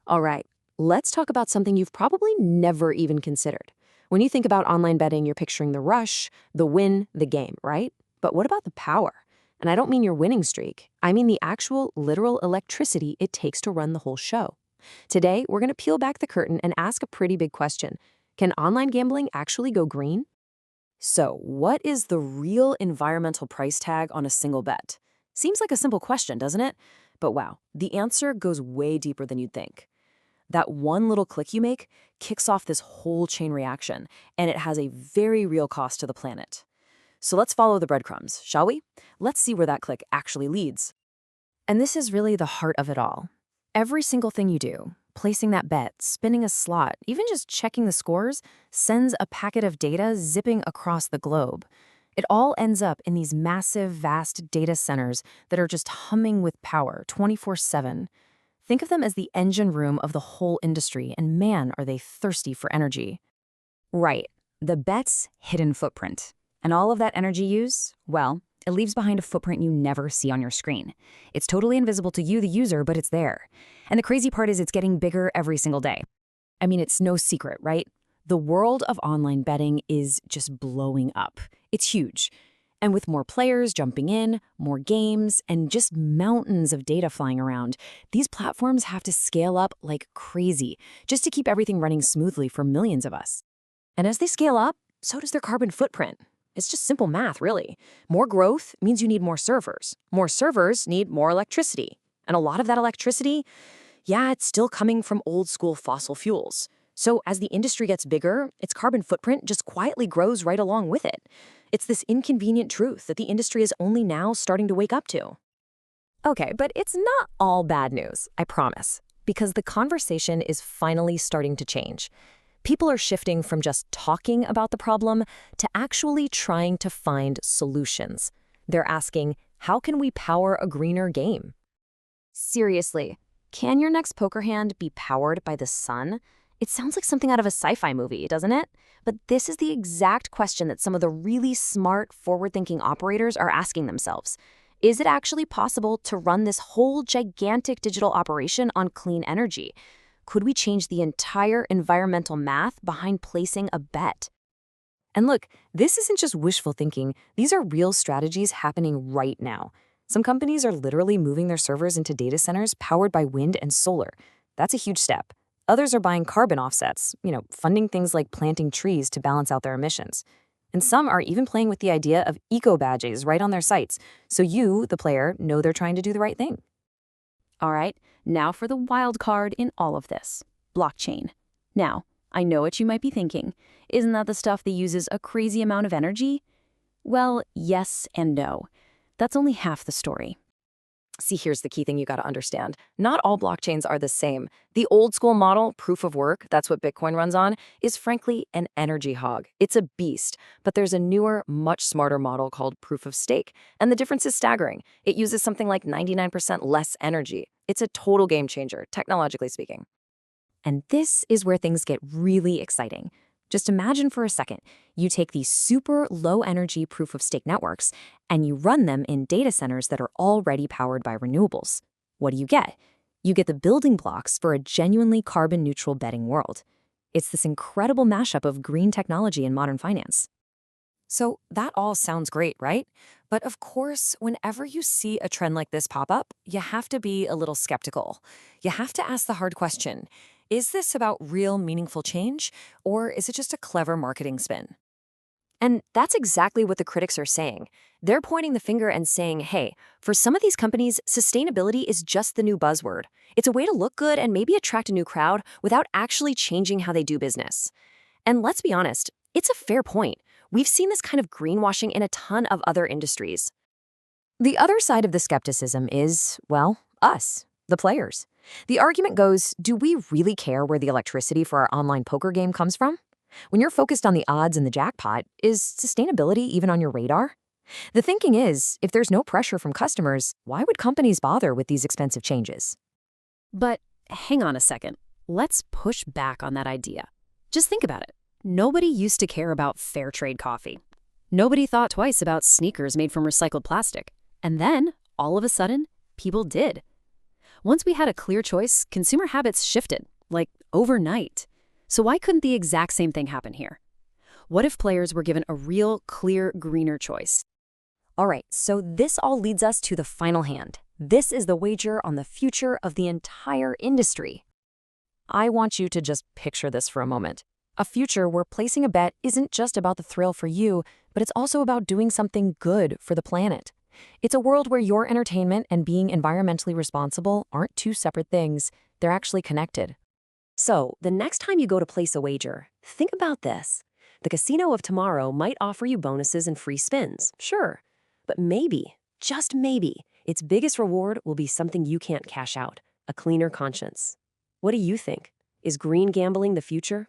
All right, let's talk about something you've probably never even considered. When you think about online betting, you're picturing the rush, the win, the game, right? But what about the power? And I don't mean your winning streak. I mean the actual, literal electricity it takes to run the whole show. Today, we're going to peel back the curtain and ask a pretty big question. Can online gambling actually go green? So, what is the real environmental price tag on a single bet? Seems like a simple question, doesn't it? But wow, the answer goes way deeper than you'd think. That one little click you make kicks off this whole chain reaction, and it has a very real cost to the planet. So let's follow the breadcrumbs, shall we? Let's see where that click actually leads. And this is really the heart of it all. Every single thing you do, placing that bet, spinning a slot, even just checking the scores, sends a packet of data zipping across the globe. It all ends up in these massive, vast data centers that are just humming with power 24/7. Think of them as the engine room of the whole industry, and man, are they thirsty for energy. Right. The bet's hidden footprint. And all of that energy use, well, it leaves behind a footprint you never see on your screen. It's totally invisible to you, the user, but it's there. And the crazy part is it's getting bigger every single day. I mean, it's no secret, right? The world of online betting is just blowing up. It's huge. And with more players jumping in, more games, and just mountains of data flying around, these platforms have to scale up like crazy just to keep everything running smoothly for millions of us. And as they scale up, so does their carbon footprint. It's just simple math, really. More growth means you need more servers. More servers need more electricity. And a lot of that electricity, yeah, it's still coming from old school fossil fuels. So as the industry gets bigger, its carbon footprint just quietly grows right along with it. It's this inconvenient truth that the industry is only now starting to wake up to. Okay, but it's not all bad news, I promise, because the conversation is finally starting to change. People are shifting from just talking about the problem to actually trying to find solutions. They're asking, how can we power a greener game? Seriously, can your next poker hand be powered by the sun? It sounds like something out of a sci-fi movie, doesn't it? But this is the exact question that some of the really smart, forward-thinking operators are asking themselves. Is it actually possible to run this whole gigantic digital operation on clean energy? Could we change the entire environmental math behind placing a bet? And look, this isn't just wishful thinking. These are real strategies happening right now. Some companies are literally moving their servers into data centers powered by wind and solar. That's a huge step. Others are buying carbon offsets, funding things like planting trees to balance out their emissions. And some are even playing with the idea of eco-badges right on their sites, so you, the player, know they're trying to do the right thing. All right, now for the wild card in all of this, blockchain. Now, I know what you might be thinking. Isn't that the stuff that uses a crazy amount of energy? Well, yes and no. That's only half the story. See, here's the key thing you got to understand. Not all blockchains are the same. The old school model, proof of work, that's what Bitcoin runs on, is frankly an energy hog. It's a beast. But there's a newer, much smarter model called proof of stake. And the difference is staggering. It uses something like 99% less energy. It's a total game changer, technologically speaking. And this is where things get really exciting. Just imagine for a second, you take these super low-energy proof-of-stake networks and you run them in data centers that are already powered by renewables. What do you get? You get the building blocks for a genuinely carbon-neutral betting world. It's this incredible mashup of green technology and modern finance. So that all sounds great, right? But of course, whenever you see a trend like this pop up, you have to be a little skeptical. You have to ask the hard question. Is this about real meaningful change, or is it just a clever marketing spin? And that's exactly what the critics are saying. They're pointing the finger and saying, hey, for some of these companies, sustainability is just the new buzzword. It's a way to look good and maybe attract a new crowd without actually changing how they do business. And let's be honest, it's a fair point. We've seen this kind of greenwashing in a ton of other industries. The other side of the skepticism is, well, us, the players. The argument goes, do we really care where the electricity for our online poker game comes from? When you're focused on the odds and the jackpot, is sustainability even on your radar? The thinking is, if there's no pressure from customers, why would companies bother with these expensive changes? But hang on a second. Let's push back on that idea. Just think about it. Nobody used to care about fair trade coffee. Nobody thought twice about sneakers made from recycled plastic. And then, all of a sudden, people did. Once we had a clear choice, consumer habits shifted, like overnight. So why couldn't the exact same thing happen here? What if players were given a real, clear, greener choice? All right, so this all leads us to the final hand. This is the wager on the future of the entire industry. I want you to just picture this for a moment. A future where placing a bet isn't just about the thrill for you, but it's also about doing something good for the planet. It's a world where your entertainment and being environmentally responsible aren't two separate things. They're actually connected. So, the next time you go to place a wager, think about this. The casino of tomorrow might offer you bonuses and free spins, sure. But maybe, just maybe, its biggest reward will be something you can't cash out, a cleaner conscience. What do you think? Is green gambling the future?